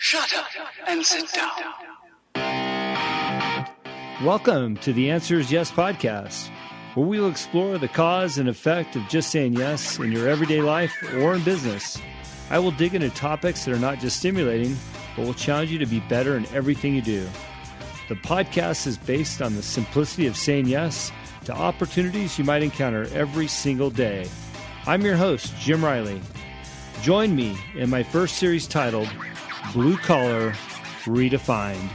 Shut up and sit down. Welcome to the Answer is Yes podcast, where we will explore the cause and effect of just saying yes in your everyday life or in business. I will dig into topics that are not just stimulating, but will challenge you to be better in everything you do. The podcast is based on the simplicity of saying yes to opportunities you might encounter every single day. I'm your host, Jim Riley. Join me in my first series titled Blue Collar Redefined.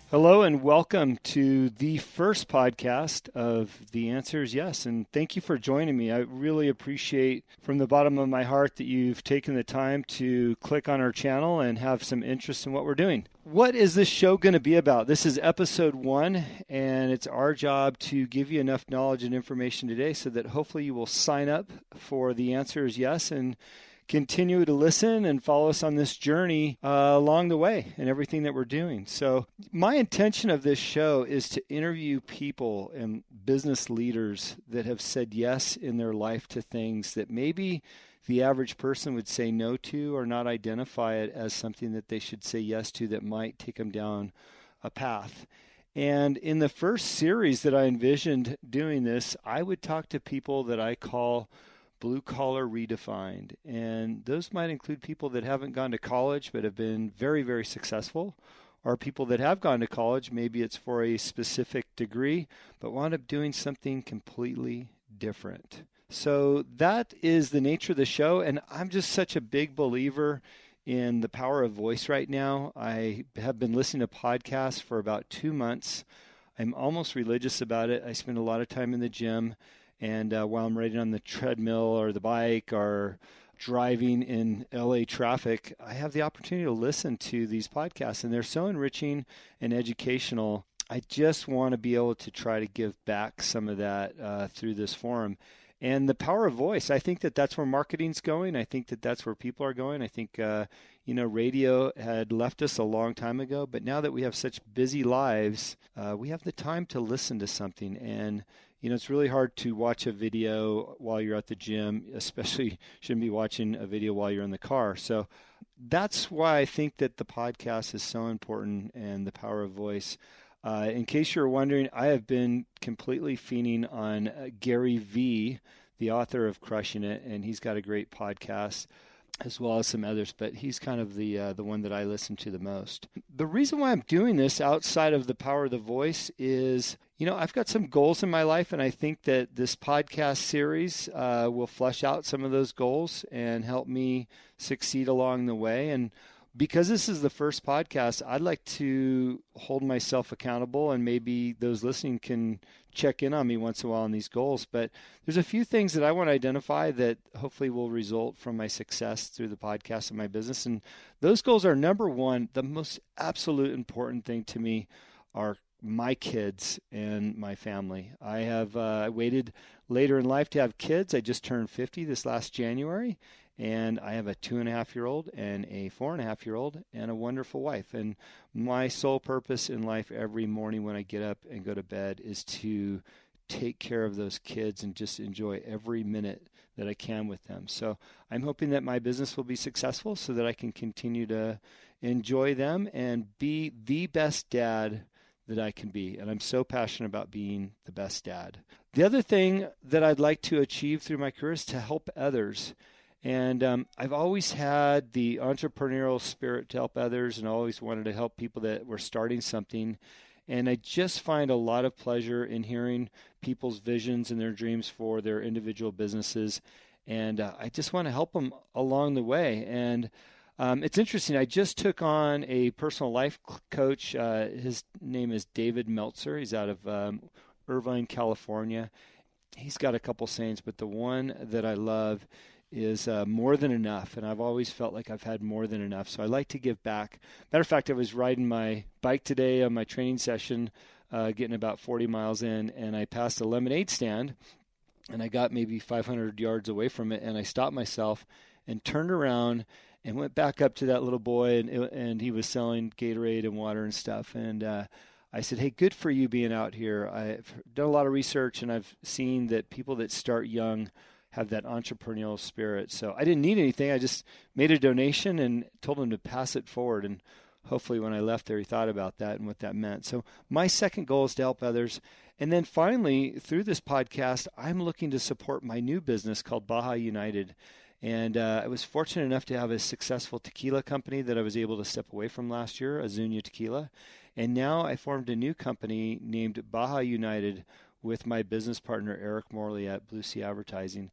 Hello and welcome to the first podcast of The Answer is Yes, and thank you for joining me. I really appreciate from the bottom of my heart that you've taken the time to click on our channel and have some interest in what we're doing. What is this show going to be about? This is episode 1, and it's our job to give you enough knowledge and information today so that hopefully you will sign up for The Answer is Yes and continue to listen and follow us on this journey along the way and everything that we're doing. So my intention of this show is to interview people and business leaders that have said yes in their life to things that maybe the average person would say no to or not identify it as something that they should say yes to that might take them down a path. And in the first series that I envisioned doing this, I would talk to people that I call Blue Collar Redefined. And those might include people that haven't gone to college but have been very, very successful, or people that have gone to college, maybe it's for a specific degree, but wound up doing something completely different. So that is the nature of the show, and I'm just such a big believer in the power of voice right now. I have been listening to podcasts for about 2 months. I'm almost religious about it. I spend a lot of time in the gym. And while I'm riding on the treadmill or the bike or driving in LA traffic, I have the opportunity to listen to these podcasts, and they're so enriching and educational. I just want to be able to try to give back some of that through this forum. And the power of voice, I think that that's where marketing's going. I think that that's where people are going. I think, radio had left us a long time ago, but now that we have such busy lives, we have the time to listen to something. And it's really hard to watch a video while you're at the gym, especially shouldn't be watching a video while you're in the car. So that's why I think that the podcast is so important and the power of voice. In case you're wondering, I have been completely fiending on Gary Vee, the author of Crushing It, and he's got a great podcast as well as some others, but he's kind of the one that I listen to the most. The reason why I'm doing this outside of the power of the voice is, I've got some goals in my life, and I think that this podcast series will flesh out some of those goals and help me succeed along the way. And because this is the first podcast, I'd like to hold myself accountable, and maybe those listening can check in on me once in a while on these goals. But there's a few things that I want to identify that hopefully will result from my success through the podcast and my business. And those goals are, number one, the most absolute important thing to me are my kids and my family. I have waited later in life to have kids. I just turned 50 this last January. And I have a 2.5-year-old and a 4.5-year-old and a wonderful wife. And my sole purpose in life every morning when I get up and go to bed is to take care of those kids and just enjoy every minute that I can with them. So I'm hoping that my business will be successful so that I can continue to enjoy them and be the best dad that I can be. And I'm so passionate about being the best dad. The other thing that I'd like to achieve through my career is to help others. And I've always had the entrepreneurial spirit to help others, and always wanted to help people that were starting something. And I just find a lot of pleasure in hearing people's visions and their dreams for their individual businesses. And I just want to help them along the way. And it's interesting. I just took on a personal life coach. His name is David Meltzer. He's out of Irvine, California. He's got a couple sayings, but the one that I love is more than enough, and I've always felt like I've had more than enough, so I like to give back. Matter of fact, I was riding my bike today on my training session, getting about 40 miles in, and I passed a lemonade stand, and I got maybe 500 yards away from it, and I stopped myself and turned around and went back up to that little boy, and he was selling Gatorade and water and stuff, and I said, hey, good for you being out here. I've done a lot of research, and I've seen that people that start young have that entrepreneurial spirit. So I didn't need anything. I just made a donation and told him to pass it forward. And hopefully when I left there, he thought about that and what that meant. So my second goal is to help others. And then finally, through this podcast, I'm looking to support my new business called Baja United. And I was fortunate enough to have a successful tequila company that I was able to step away from last year, Azuñia Tequila. And now I formed a new company named Baja United with my business partner, Eric Morley at Blue Sea Advertising.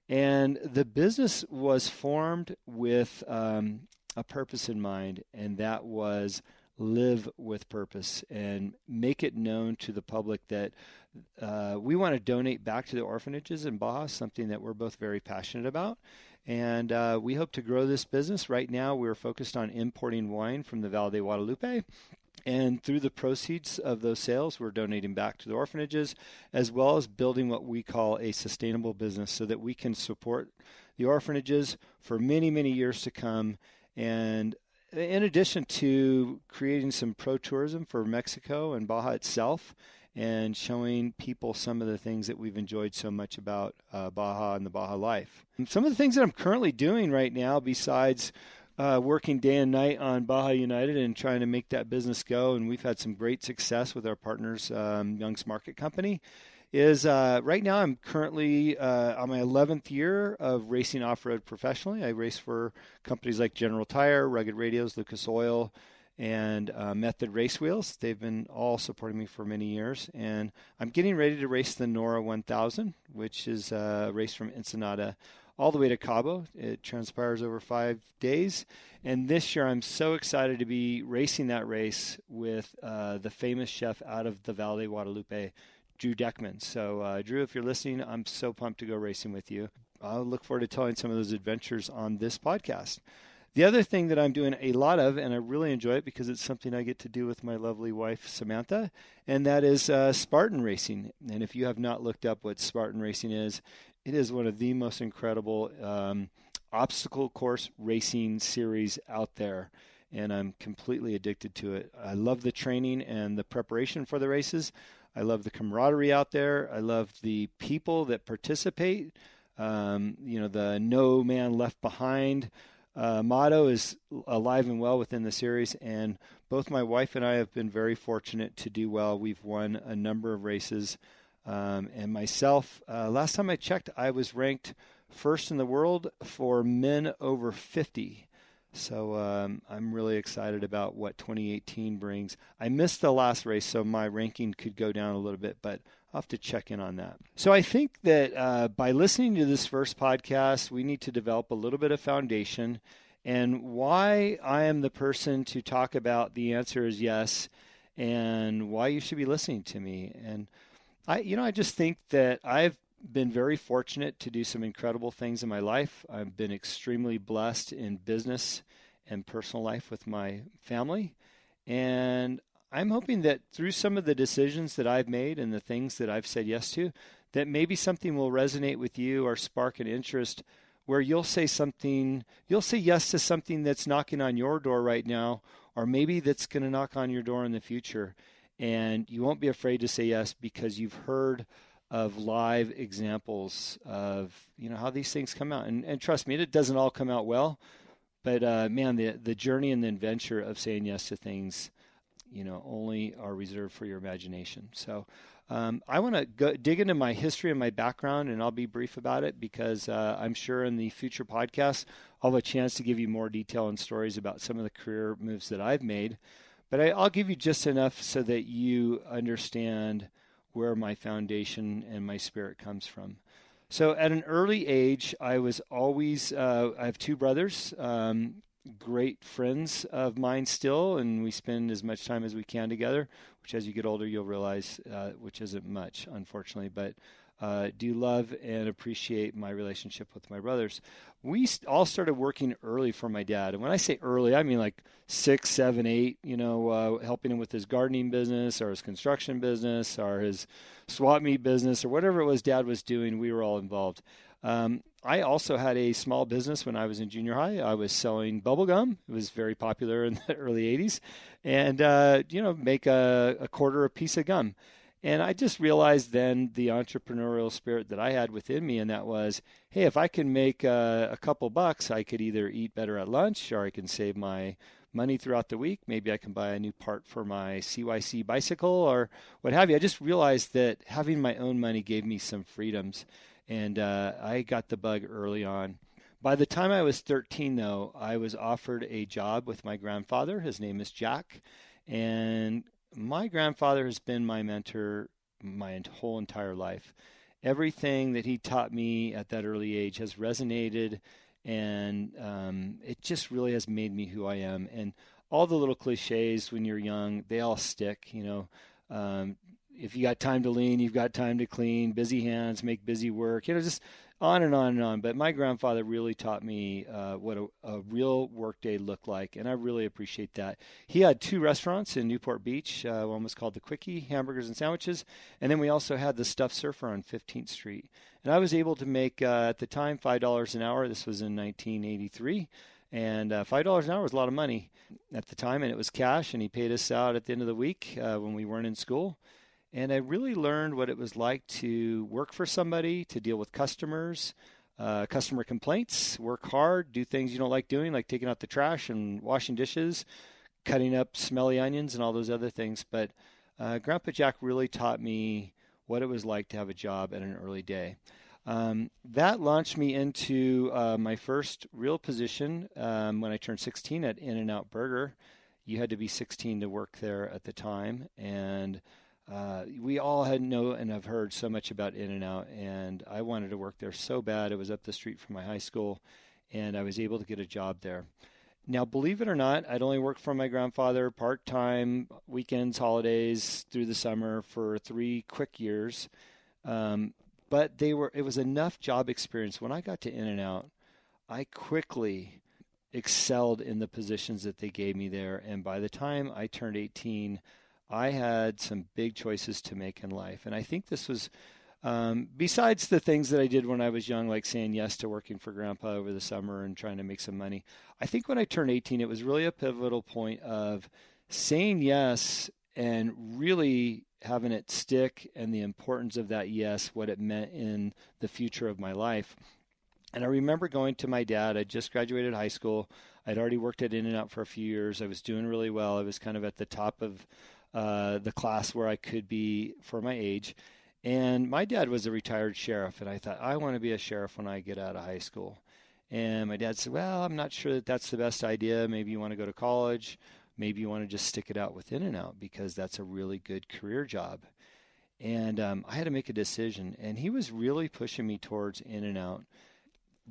And the business was formed with a purpose in mind, and that was live with purpose and make it known to the public that we want to donate back to the orphanages in Baja, something that we're both very passionate about. And we hope to grow this business. Right now, we're focused on importing wine from the Valle de Guadalupe. And through the proceeds of those sales, we're donating back to the orphanages, as well as building what we call a sustainable business so that we can support the orphanages for many, many years to come. And in addition to creating some pro tourism for Mexico and Baja itself, and showing people some of the things that we've enjoyed so much about Baja and the Baja life. And some of the things that I'm currently doing right now, besides working day and night on Baja United and trying to make that business go, and we've had some great success with our partners, Young's Market Company, is right now I'm currently on my 11th year of racing off-road professionally. I race for companies like General Tire, Rugged Radios, Lucas Oil, and Method Race Wheels. They've been all supporting me for many years. And I'm getting ready to race the Nora 1000, which is a race from Ensenada all the way to Cabo. It transpires over 5 days. And this year I'm so excited to be racing that race with the famous chef out of the Valle de Guadalupe, Drew Deckman. So Drew, if you're listening, I'm so pumped to go racing with you. I'll look forward to telling some of those adventures on this podcast. The other thing that I'm doing a lot of, and I really enjoy it because it's something I get to do with my lovely wife, Samantha, and that is Spartan racing. And if you have not looked up what Spartan racing is, it is one of the most incredible obstacle course racing series out there. And I'm completely addicted to it. I love the training and the preparation for the races. I love the camaraderie out there. I love the people that participate. The no man left behind motto is alive and well within the series, and both my wife and I have been very fortunate to do well. We've won a number of races, and myself, last time I checked, I was ranked first in the world for men over 50. So I'm really excited about what 2018 brings. I missed the last race, so my ranking could go down a little bit, but I'll have to check in on that. So I think that by listening to this first podcast, we need to develop a little bit of foundation. And why I am the person to talk about the answer is yes, and why you should be listening to me. And I just think that I've been very fortunate to do some incredible things in my life. I've been extremely blessed in business and personal life with my family. And I'm hoping that through some of the decisions that I've made and the things that I've said yes to, that maybe something will resonate with you or spark an interest where you'll say yes to something that's knocking on your door right now, or maybe that's going to knock on your door in the future. And you won't be afraid to say yes because you've heard of live examples of, how these things come out. And trust me, it doesn't all come out well, but man, the journey and the adventure of saying yes to things, only are reserved for your imagination. So I want to go dig into my history and my background, and I'll be brief about it because I'm sure in the future podcasts, I'll have a chance to give you more detail and stories about some of the career moves that I've made. But I'll give you just enough so that you understand where my foundation and my spirit comes from. So at an early age, I was always, I have two brothers, great friends of mine still, and we spend as much time as we can together, which as you get older, you'll realize, which isn't much, unfortunately, but do love and appreciate my relationship with my brothers. We all started working early for my dad. And when I say early, I mean like 6, 7, 8, helping him with his gardening business or his construction business or his swap meet business or whatever it was Dad was doing, we were all involved. I also had a small business when I was in junior high. I was selling bubble gum. It was very popular in the early 80s. And, make a quarter a piece of gum. And I just realized then the entrepreneurial spirit that I had within me, and that was, hey, if I can make a couple bucks, I could either eat better at lunch or I can save my money throughout the week. Maybe I can buy a new part for my CYC bicycle or what have you. I just realized that having my own money gave me some freedoms, and I got the bug early on. By the time I was 13, though, I was offered a job with my grandfather. His name is Jack, and my grandfather has been my mentor my whole entire life. Everything that he taught me at that early age has resonated, and it just really has made me who I am. And all the little cliches when you're young, they all stick. If you got time to lean, you've got time to clean. Busy hands make busy work. Just on and on and on. But my grandfather really taught me what a real workday looked like, and I really appreciate that. He had 2 restaurants in Newport Beach. One was called the Quickie, hamburgers and sandwiches, and then we also had the Stuffed Surfer on 15th Street. And I was able to make, at the time, $5 an hour. This was in 1983. And $5 an hour was a lot of money at the time, and it was cash, and he paid us out at the end of the week when we weren't in school. And I really learned what it was like to work for somebody, to deal with customers, customer complaints, work hard, do things you don't like doing, like taking out the trash and washing dishes, cutting up smelly onions and all those other things. But Grandpa Jack really taught me what it was like to have a job at an early day. That launched me into my first real position when I turned 16 at In-N-Out Burger. You had to be 16 to work there at the time, and we all had know and have heard so much about In-N-Out, and I wanted to work there so bad. It was up the street from my high school, and I was able to get a job there. Now, believe it or not, I'd only worked for my grandfather part-time, weekends, holidays, through the summer for 3 quick years. But it was enough job experience. When I got to In-N-Out, I quickly excelled in the positions that they gave me there, and by the time I turned 18, I had some big choices to make in life. And I think this was, besides the things that I did when I was young, like saying yes to working for Grandpa over the summer and trying to make some money, I think when I turned 18, it was really a pivotal point of saying yes and really having it stick, and the importance of that yes, what it meant in the future of my life. And I remember going to my dad. I just graduated high school. I'd already worked at In-N-Out for a few years. I was doing really well. I was kind of at the top of the class where I could be for my age. And my dad was a retired sheriff, and I thought, I want to be a sheriff when I get out of high school. And my dad said, well, I'm not sure that that's the best idea. Maybe you want to go to college. Maybe you want to just stick it out with In-N-Out because that's a really good career job. And I had to make a decision, and he was really pushing me towards In-N-Out.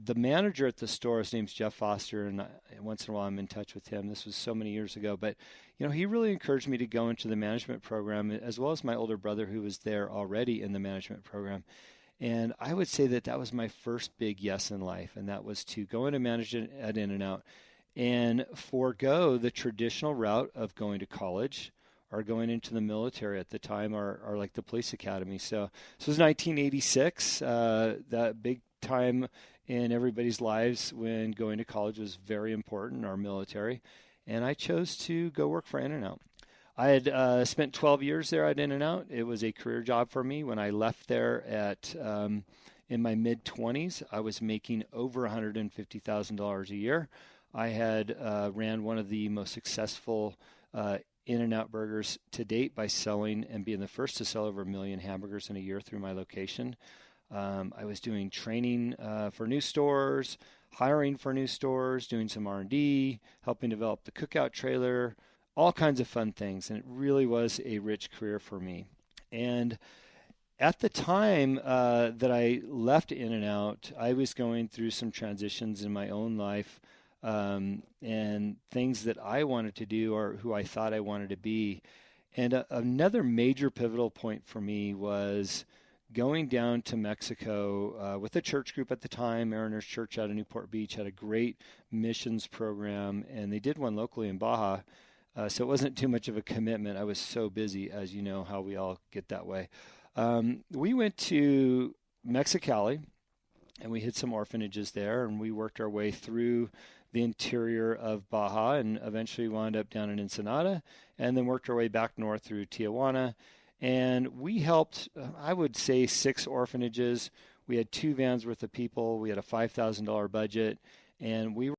The manager at the store, his name's Jeff Foster, and once in a while I'm in touch with him. This was so many years ago, but he really encouraged me to go into the management program, as well as my older brother who was there already in the management program. And I would say that that was my first big yes in life, and that was to go into management at In-N-Out and forego the traditional route of going to college or going into the military at the time, or like the police academy. So this was 1986, that big time in everybody's lives when going to college was very important, our military. And I chose to go work for In-N-Out. I had spent 12 years there at In-N-Out. It was a career job for me. When I left there in my mid-20s, I was making over $150,000 a year. I had ran one of the most successful In-N-Out burgers to date by selling and being the first to sell over 1 million hamburgers in a year through my location. I was doing training for new stores, hiring for new stores, doing some R&D, helping develop the cookout trailer, all kinds of fun things. And it really was a rich career for me. And at the time that I left In-N-Out, I was going through some transitions in my own life, and things that I wanted to do or who I thought I wanted to be. And another major pivotal point for me was going down to Mexico with a church group at the time. Mariners Church out of Newport Beach had a great missions program, and they did one locally in Baja. So it wasn't too much of a commitment. I was so busy, as you know how we all get that way. We went to Mexicali, and we hit some orphanages there, and we worked our way through the interior of Baja and eventually wound up down in Ensenada, and then worked our way back north through Tijuana. And we helped, I would say, 6 orphanages. We had 2 vans worth of people. We had a $5,000 budget, and we